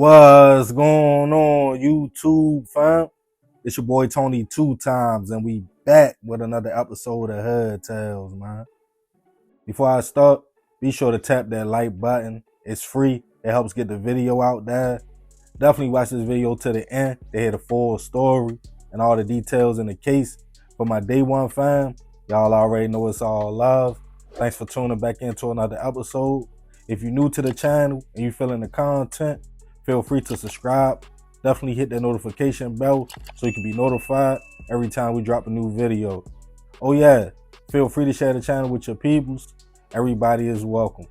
What's going on, YouTube fam? It's your boy Tony 2 times, and we back with another episode of Hood Tales, man. Before I start, be sure to tap that like button. It's free. It helps get the video out there. Definitely watch this video to the end to hear the full story and all the details in the case. For my day one fam, y'all already know it's all love. Thanks for tuning back into another episode. If you're new to the channel and you feeling the content, feel free to subscribe. Definitely hit that notification bell so you can be notified every time we drop a new video. Oh yeah, feel free to share the channel with your peoples. Everybody is welcome.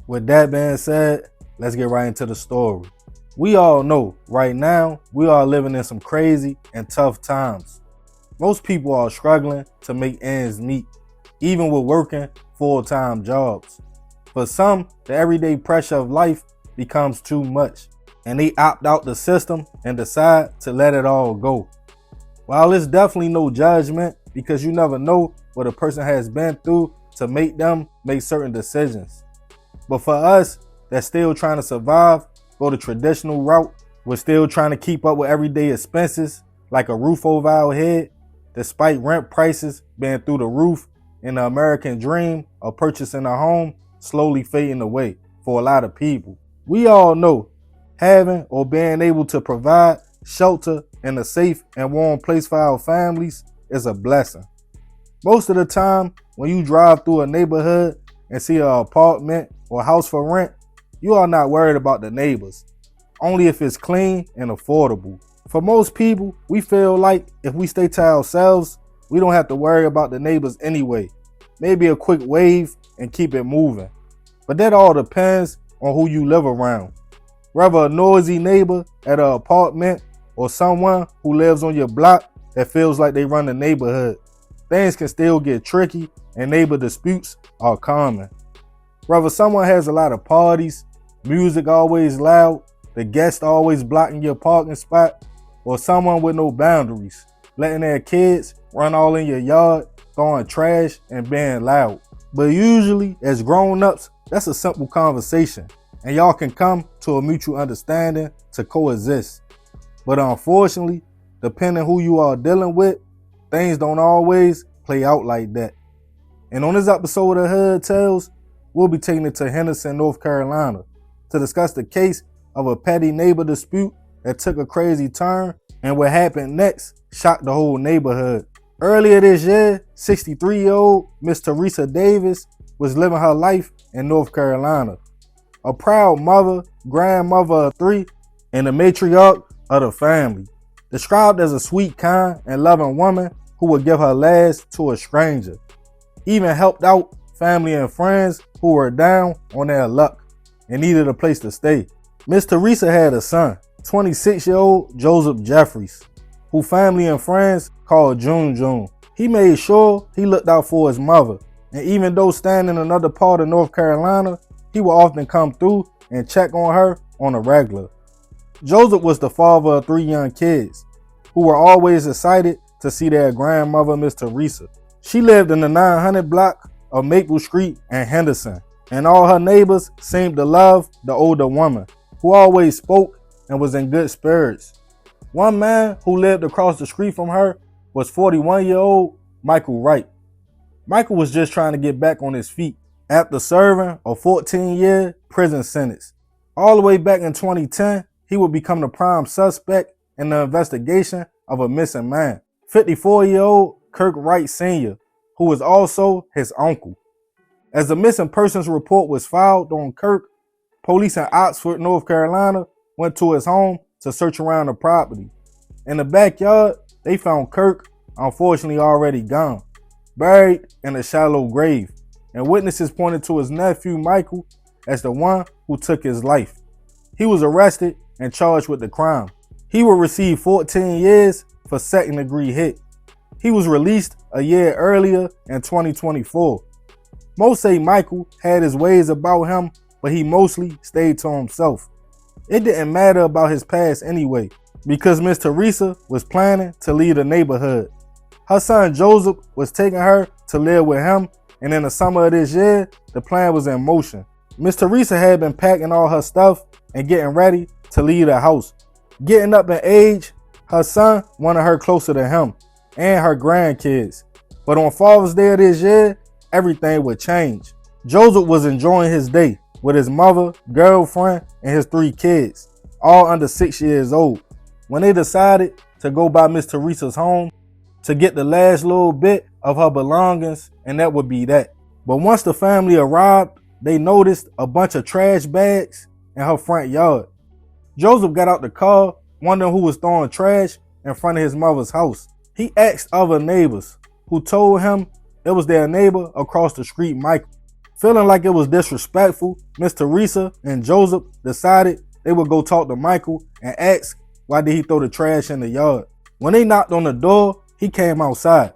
With that being said, let's get right into the story. We all know right now we are living in some crazy and tough times. Most people are struggling to make ends meet, even with working full-time jobs. For some, the everyday pressure of life becomes too much, and they opt out the system and decide to let it all go. While it's definitely no judgment, because you never know what a person has been through to make them make certain decisions. But for us that's still trying to survive, go the traditional route, we're still trying to keep up with everyday expenses like a roof over our head, despite rent prices being through the roof and the American dream of purchasing a home slowly fading away for a lot of people. We all know having or being able to provide shelter and a safe and warm place for our families is a blessing. Most of the time, when you drive through a neighborhood and see an apartment or house for rent, you are not worried about the neighbors, only if it's clean and affordable. For most people, we feel like if we stay to ourselves, we don't have to worry about the neighbors anyway. Maybe a quick wave and keep it moving. But that all depends on who you live around. Whether a noisy neighbor at an apartment or someone who lives on your block that feels like they run the neighborhood, things can still get tricky and neighbor disputes are common. Whether someone has a lot of parties, music always loud, the guest always blocking your parking spot, or someone with no boundaries, letting their kids run all in your yard, throwing trash and being loud. But usually, as grown-ups, that's a simple conversation, and y'all can come to a mutual understanding to coexist. But unfortunately, depending who you are dealing with, things don't always play out like that. And on this episode of Hood Tales, we'll be taking it to Henderson, North Carolina, to discuss the case of a petty neighbor dispute that took a crazy turn, and what happened next shocked the whole neighborhood. Earlier this year, 63-year-old Miss Teresa Davis was living her life in North Carolina. A proud mother, grandmother of 3, and the matriarch of the family. Described as a sweet, kind, and loving woman who would give her last to a stranger. Even helped out family and friends who were down on their luck and needed a place to stay. Miss Teresa had a son, 26-year-old Joseph Jeffries, who family and friends called June. He made sure he looked out for his mother, and even though staying in another part of North Carolina, he would often come through and check on her on a regular. Joseph was the father of 3 young kids, who were always excited to see their grandmother, Miss Teresa. She lived in the 900 block of Maple Street in Henderson, and all her neighbors seemed to love the older woman, who always spoke and was in good spirits. One man who lived across the street from her was 41-year-old Michael Wright. Michael was just trying to get back on his feet after serving a 14-year prison sentence. All the way back in 2010, he would become the prime suspect in the investigation of a missing man, 54-year-old Kirk Wright Sr., who was also his uncle. As the missing persons report was filed on Kirk, police in Oxford, North Carolina, went to his home to search around the property. In the backyard, they found Kirk, unfortunately already gone, buried in a shallow grave, and witnesses pointed to his nephew Michael as the one who took his life. He was arrested and charged with the crime. He will receive 14 years for second-degree hit. He was released a year earlier in 2024. Most say Michael had his ways about him, but he mostly stayed to himself. It didn't matter about his past anyway, because Miss Teresa was planning to leave the neighborhood. Her son Joseph was taking her to live with him, and in the summer of this year, the plan was in motion. Miss Teresa had been packing all her stuff and getting ready to leave the house. Getting up in age, her son wanted her closer to him and her grandkids. But on Father's Day of this year, everything would change. Joseph was enjoying his day with his mother, girlfriend, and his 3 kids, all under 6 years old, when they decided to go by Miss Teresa's home to get the last little bit of her belongings, and that would be that. But once the family arrived, they noticed a bunch of trash bags in her front yard. Joseph got out the car, wondering who was throwing trash in front of his mother's house. He asked other neighbors, who told him it was their neighbor across the street, Michael. Feeling like it was disrespectful, Miss Teresa and Joseph decided they would go talk to Michael and ask why did he throw the trash in the yard. When they knocked on the door, he came outside.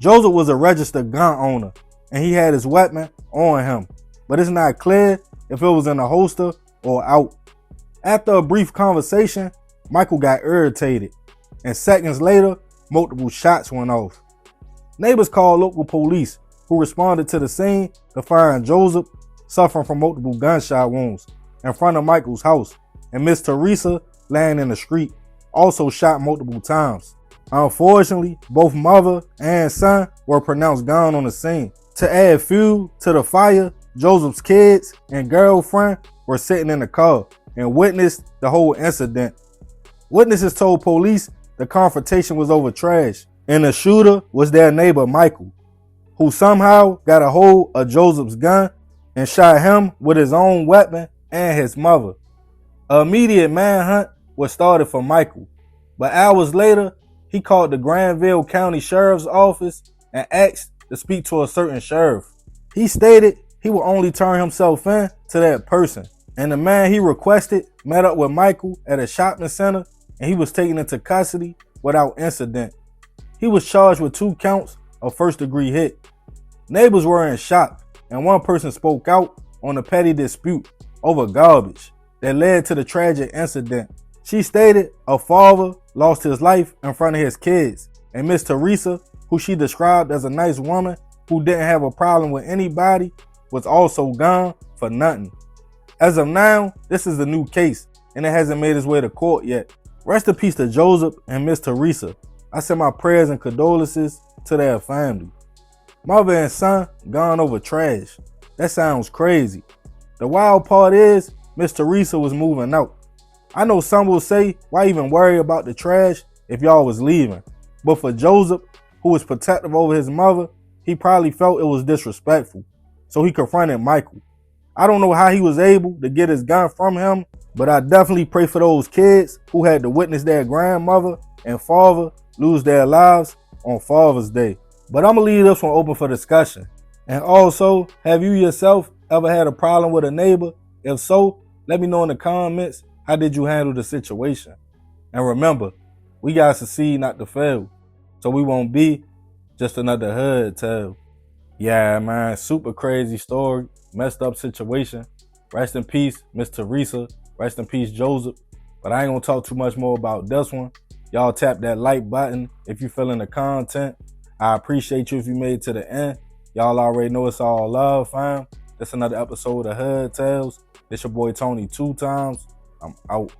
Joseph was a registered gun owner, and he had his weapon on him, but it's not clear if it was in a holster or out. After a brief conversation, Michael got irritated, and seconds later, multiple shots went off. Neighbors called local police, who responded to the scene to find Joseph suffering from multiple gunshot wounds in front of Michael's house, and Miss Teresa laying in the street, also shot multiple times. Unfortunately, both mother and son were pronounced gone on the scene. To add fuel to the fire, Joseph's kids and girlfriend were sitting in the car and witnessed the whole incident. Witnesses told police the confrontation was over trash, and the shooter was their neighbor Michael, who somehow got a hold of Joseph's gun and shot him with his own weapon and his mother. An immediate manhunt was started for Michael, but hours later, he called the Granville County Sheriff's Office and asked to speak to a certain sheriff. He stated he would only turn himself in to that person, and the man he requested met up with Michael at a shopping center, and he was taken into custody without incident. He was charged with 2 counts of first-degree hit. Neighbors were in shock, and one person spoke out on a petty dispute over garbage that led to the tragic incident. She stated a father lost his life in front of his kids, and Miss Teresa, who she described as a nice woman who didn't have a problem with anybody, was also gone for nothing. As of now, this is a new case, and it hasn't made its way to court yet. Rest in peace to Joseph and Miss Teresa. I send my prayers and condolences to their family. Mother and son gone over trash. That sounds crazy. The wild part is Miss Teresa was moving out. I know some will say, why even worry about the trash if y'all was leaving? But for Joseph, who was protective over his mother, he probably felt it was disrespectful. So he confronted Michael. I don't know how he was able to get his gun from him, but I definitely pray for those kids who had to witness their grandmother and father lose their lives on Father's Day. But I'm going to leave this one open for discussion. And also, have you yourself ever had a problem with a neighbor? If so, let me know in the comments, how did you handle the situation? And remember, we got to succeed, not to fail, so we won't be just another hood tale. Yeah, man, super crazy story, messed up situation. Rest in peace, Miss Teresa. Rest in peace, Joseph. But I ain't gonna talk too much more about this one. Y'all tap that like button if you feeling the content. I appreciate you if you made it to the end. Y'all already know it's all love, fam. That's another episode of Hood Tales. This your boy Tony 2 times. I'm out.